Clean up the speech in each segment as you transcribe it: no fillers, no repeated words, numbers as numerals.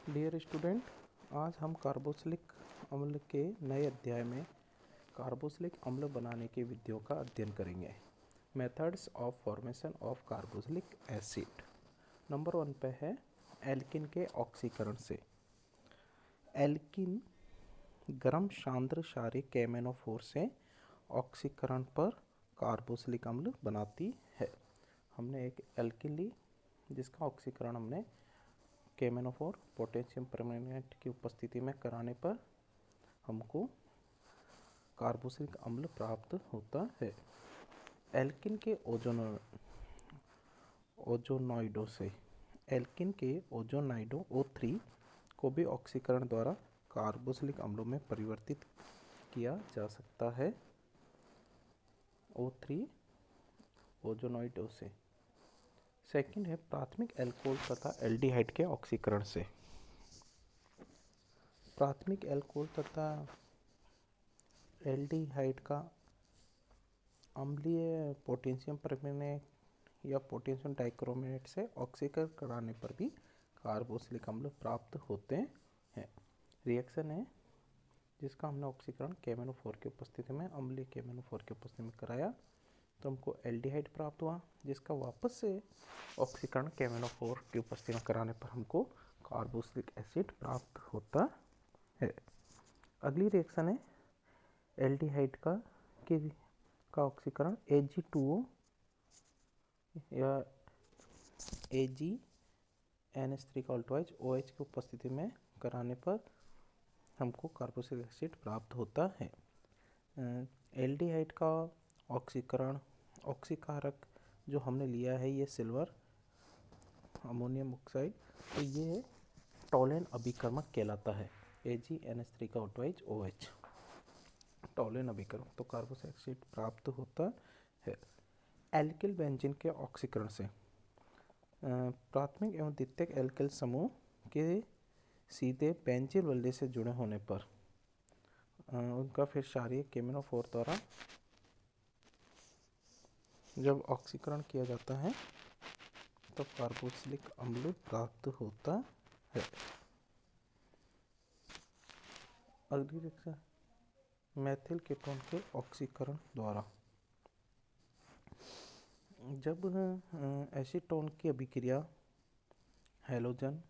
Dear student, आज हम carboxylic अम्ल के नए अध्याय में कार्बोक्सिलिक अम्ल बनाने की विधियों का अध्ययन करेंगे। Methods of formation of carboxylic acid. Number 1 पे है एल्किन के ऑक्सीकरण से। एल्किन गर्म सांद्र क्षारीय KMnO4 से ऑक्सीकरण पर कार्बोक्सिलिक अम्ल बनाती है। हमने एक एल्किन ली जिसका ऑक्सीकरण हमने KMnO4 पोटेशियम परमैंगनेट की उपस्थिति में कराने पर हमको कार्बोक्सिलिक अम्ल प्राप्त होता है। एल्किन के ओजोनॉइडों से एल्किन के ओजोनाइडो O3 को भी ऑक्सीकरण द्वारा कार्बोक्सिलिक अम्लों में परिवर्तित किया जा सकता है। O3 ओजोनॉइडों से। सेकंड है प्राथमिक एल्कोहल तथा एल्डिहाइड के ऑक्सीकरण से। प्राथमिक एल्कोहल तथा एल्डिहाइड का अम्लीय पोटेशियम परमैंगनेट या पोटेशियम डाइक्रोमेट से ऑक्सीकरण कराने पर भी कार्बोक्सिलिक अम्ल प्राप्त होते हैं। रिएक्शन है जिसका हमने ऑक्सीकरण KMnO4 की उपस्थिति में अम्लीय KMnO4 की उपस्थिति में कराया तो हमको एल्डिहाइड प्राप्त हुआ, जिसका वापस से ऑक्सीकरण KMnO4 की उपस्थिति में कराने पर हमको कार्बोक्सिलिक एसिड प्राप्त होता है। अगली रिएक्शन है एल्डिहाइड का ऑक्सीकरण Ag2O या AgNH3 का अल्टोइज OH की उपस्थिति में कराने पर हमको कार्बोक्सिलिक एसिड प्राप्त होता है। एल्डिहाइड का ऑक्सीकरण ऑक्सीकारक जो हमने लिया है ये सिल्वर अमोनियम ऑक्साइड, तो ये टॉलेन अभिकर्मक कहलाता है। AgNH3 का अल्टोइज OH टॉलेन अभिकर्मक, तो कार्बोक्सिलिक एसिड प्राप्त होता है। एल्किल बेंजीन के ऑक्सीकरण से प्राथमिक एवं द्वितीयक एल्किल समूह के सीधे बेंजीन वलय से जुड़े होने पर उनका फिर क्षारीय KMnO4 द्वारा जब ऑक्सीकरण किया जाता है तो कार्बोक्सिलिक अम्ल प्राप्त होता है। अगली रिएक्शन मेथिल कीटोन के ऑक्सीकरण द्वारा। जब एसीटोन की अभिक्रिया हैलोजन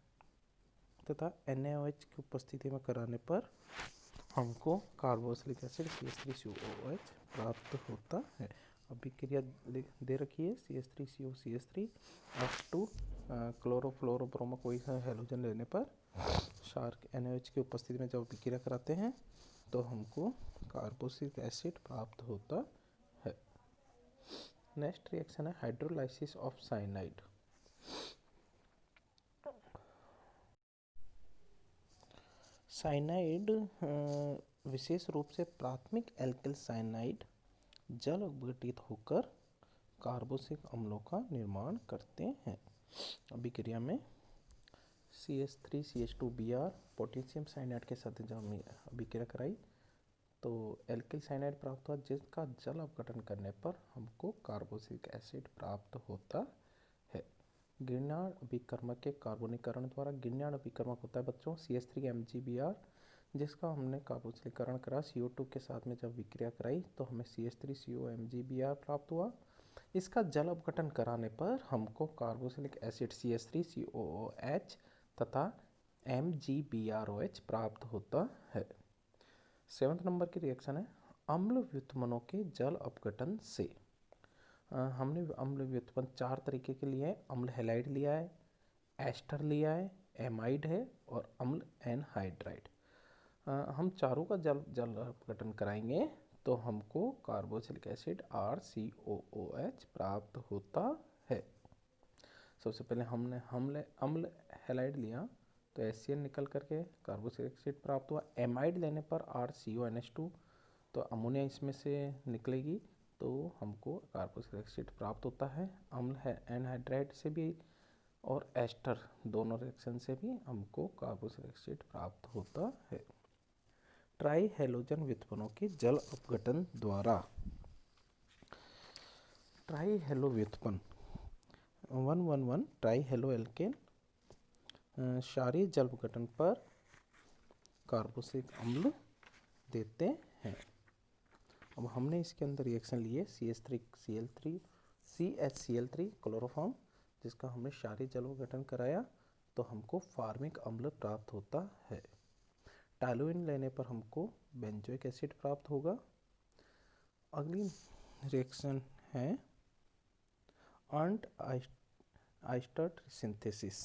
तथा NaOH की उपस्थिति में कराने पर हमको कार्बोक्सिलिक एसिड CH3COOH प्राप्त होता है। अभिक्रिया दे रखी है CH3COCH3 अप टू क्लोरोफ्लोरोब्रोमो कोई हैलोजन लेने पर शार्क NaOH की उपस्थिति में जब अभिक्रिया कराते हैं तो हमको कार्बोक्सिलिक एसिड प्राप्त होता है। नेक्स्ट रिएक्शन है हाइड्रोलाइसिस ऑफ साइनाइड। साइनाइड विशेष रूप से प्राथमिक एल्किल साइनाइड जल अपघटित होकर कार्बोक्सिलिक अम्लों का निर्माण करते हैं। अभिक्रिया में CH3CH2Br पोटेशियम साइनाइड के साथ जब अभिक्रिया कराई तो एल्किल साइनाइड प्राप्त हुआ, जिसका जल अपघटन करने पर हमको कार्बोक्सिलिक एसिड प्राप्त होता है। गिरनार्ड अभिकर्मक के कार्बोनीकरण द्वारा गिरनार्ड अभिकर्मक होता है बच्चों CH3MgBr, जिसका हमने कार्बोक्सिलीकरण करा CO2 के साथ में जब विक्रिया कराई तो हमें CH3COMgBr प्राप्त हुआ। इसका जल अपघटन कराने पर हमको कार्बोक्सिलिक एसिड CH3COOH तथा MgBrOH प्राप्त होता है। 7 नंबर की रिएक्शन है अम्ल व्युत्पन्नों के जल अपघटन से। हमने अम्ल व्युत्पन्न 4 तरीके के लिए है। अम्ल हैलाइड लिया है, एस्टर लिया है, एमाइड है और अम्ल एनहाइड्राइड। हम चारों का जल अपघटन कराएंगे तो हमको कार्बोक्सिलिक एसिड RCOOH प्राप्त होता है। सबसे पहले हमने अम्ल हैलाइड लिया तो HCl निकल करके कार्बोक्सिलिक एसिड प्राप्त हुआ। एमाइड लेने पर RCONH2 तो अमोनिया इसमें से निकलेगी तो हमको कार्बोक्सिलिक एसिड प्राप्त होता है। अम्ल एनहाइड्राइड से भी और एस्टर दोनों रिएक्शन से भी हमको कार्बोक्सिलिक एसिड प्राप्त होता है। ट्राई हैलोजन व्युत्पन्नों के जल अपघटन द्वारा। ट्राई हैलो व्युत्पन्न 111 ट्राई हैलो एल्केन क्षारीय जल गठन पर कार्बोक्सिलिक अम्ल देते हैं। अब हमने इसके अंदर रिएक्शन लिए CH3 क्लोरोफॉर्म, जिसका हमने क्षारीय जल गठन कराया तो हमको फार्मिक अम्ल प्राप्त होता है। टॉलुइन लेने पर हमको बेंजोइक एसिड प्राप्त होगा। अगली रिएक्शन है अर्नट आइस्टर सिंथेसिस।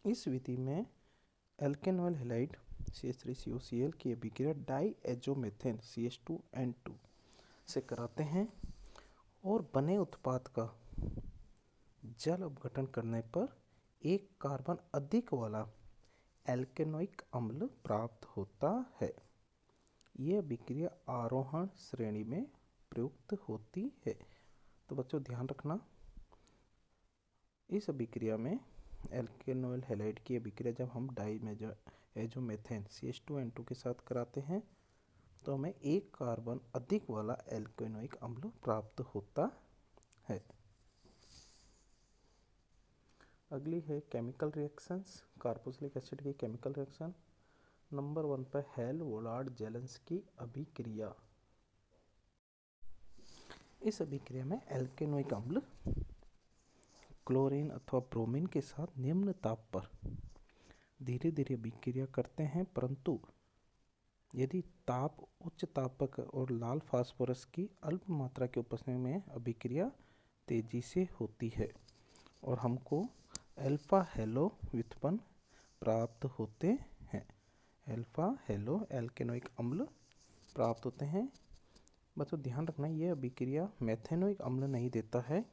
इस विधि में एल्केनॉल हैलाइड CH3COCl की अभिक्रिया डाईएजोमेथेन CH2N2 से कराते हैं और बने उत्पाद का जल अपघटन करने पर एक कार्बन अधिक वाला एल्केनोइक अम्ल प्राप्त होता है। यह अभिक्रिया आरोहण श्रेणी में प्रयुक्त होती है। तो बच्चों ध्यान रखना, इस अभिक्रिया में एल्केनॉल हैलाइड की अभिक्रिया जब हम डाईएजोमेथेन CH2N2 के साथ कराते हैं तो हमें एक कार्बन अधिक वाला एल्केनोइक अम्ल प्राप्त होता है। अगली है केमिकल रिएक्शंस, कार्बोक्सिलिक एसिड की केमिकल रिएक्शन। नंबर 1 पर हेल-वोलार्ड-जेलेंस्की अभिक्रिया। इस अभिक्रिया में एल्केनोइक अम्ल क्लोरीन अथवा ब्रोमीन के साथ निम्न ताप पर धीरे धीरे अभिक्रिया करते हैं, परंतु यदि ताप उच्च तापक और लाल फास्फोरस की अल्प मात्रा की उपस्थिति में अभिक्रिया तेजी से होती है और हमको अल्फा हेलो व्युत्पन्न प्राप्त होते हैं। अल्फा हेलो एल्केनोइक अम्ल प्राप्त होते हैं। बच्चों ध्यान रखना, यह अभिक्रिया मेथेनोइक अम्ल नहीं देता है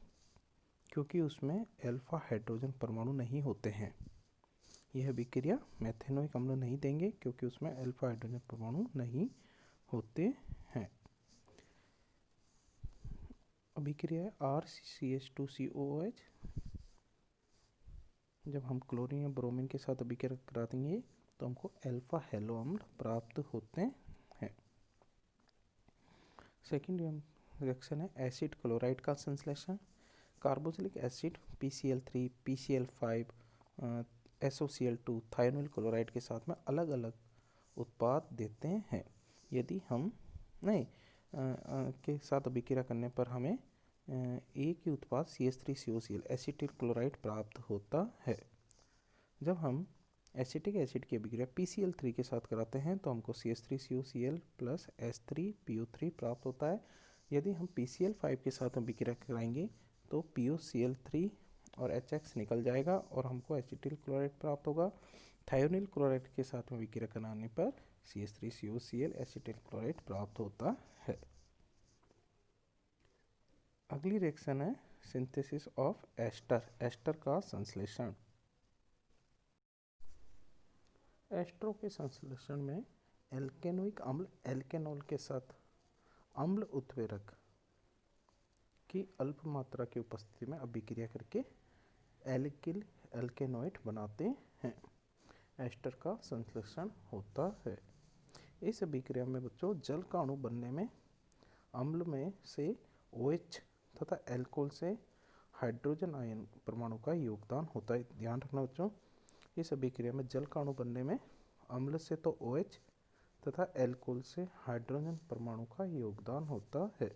क्योंकि उसमें अल्फा हाइड्रोजन परमाणु नहीं होते हैं। यह अभिक्रिया मेथेनोइक अम्ल नहीं देंगे क्योंकि उसमें अल्फा हाइड्रोजन परमाणु नहीं होते हैं। अभिक्रिया RCH2COOH, जब हम क्लोरीन या ब्रोमीन के साथ अभिक्रिया करा देंगे तो हमको अल्फा हेलो अम्ल प्राप्त होते हैं। सेकेंड रिएक्शन है एसिड क्लोराइड का संश्लेषण। Carboxylic acid PCl3, PCl5, SOCl2 thionyl chloride के साथ में अलग अलग उत्पाद देते हैं। यदि हम के साथ अभिक्रिया करने पर हमें एक ही उत्पाद CH3COCl एसिटिल क्लोराइड प्राप्त होता है। जब हम एसिटिक एसिड की अभिक्रिया PCl3 के साथ कराते हैं तो हमको CH3COCl प्लस H3PO3 प्राप्त होता है। यदि हम PCl5 के साथ अभिक्रिया कराएंगे तो POCl3 और HX निकल जाएगा और हमको एसिटिल क्लोराइड प्राप्त होगा। थायोनिल क्लोराइड के साथ में अभिक्रिया कराने पर CH3COCl एसिटिल क्लोराइड प्राप्त होता है। अगली रिएक्शन है सिंथेसिस ऑफ एस्टर का संश्लेषण। एस्टरों के संश्लेषण में एल्केनोइक अम्ल एल्केनॉल के साथ अम्ल उत्प्रेरक की अल्प मात्रा की उपस्थिति में अभिक्रिया करके एल्किल एल्केनोइड बनाते हैं। एस्टर का संश्लेषण होता है। इस अभिक्रिया में बच्चों जल का अणु बनने में अम्ल में से OH तथा एल्कोहल से हाइड्रोजन आयन परमाणु का योगदान होता है। ध्यान रखना बच्चों, इस अभिक्रिया में जल का अणु बनने में अम्ल से तो OH तथा एल्कोहल से हाइड्रोजन परमाणु का योगदान होता है।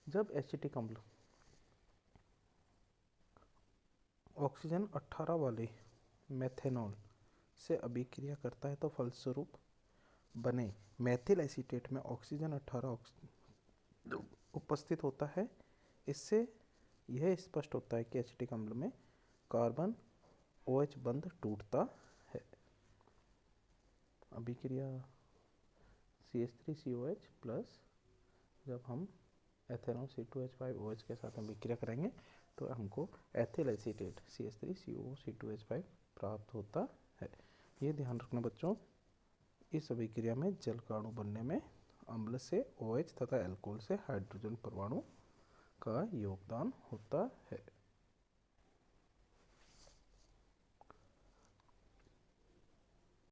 जब एसिटिक अम्ल ऑक्सीजन 18 वाले मेथेनॉल से अभिक्रिया करता है तो फलस्वरूप बने मेथिल एसीटेट में ऑक्सीजन 18 उपस्थित होता है। इससे यह स्पष्ट होता है कि एसिटिक अम्ल में कार्बन OH बंध टूटता है। अभिक्रिया CH3COH प्लस जब हम एथेनॉल C2H5OH के साथ अभिक्रिया करेंगे तो हमको एथिल एसीटेट CH3COC2H5 प्राप्त होता है। ये ध्यान रखना बच्चों, इस अभिक्रिया में जल का अणु बनने में अम्ल से OH तथा एल्कोहल से हाइड्रोजन परमाणु का योगदान होता है।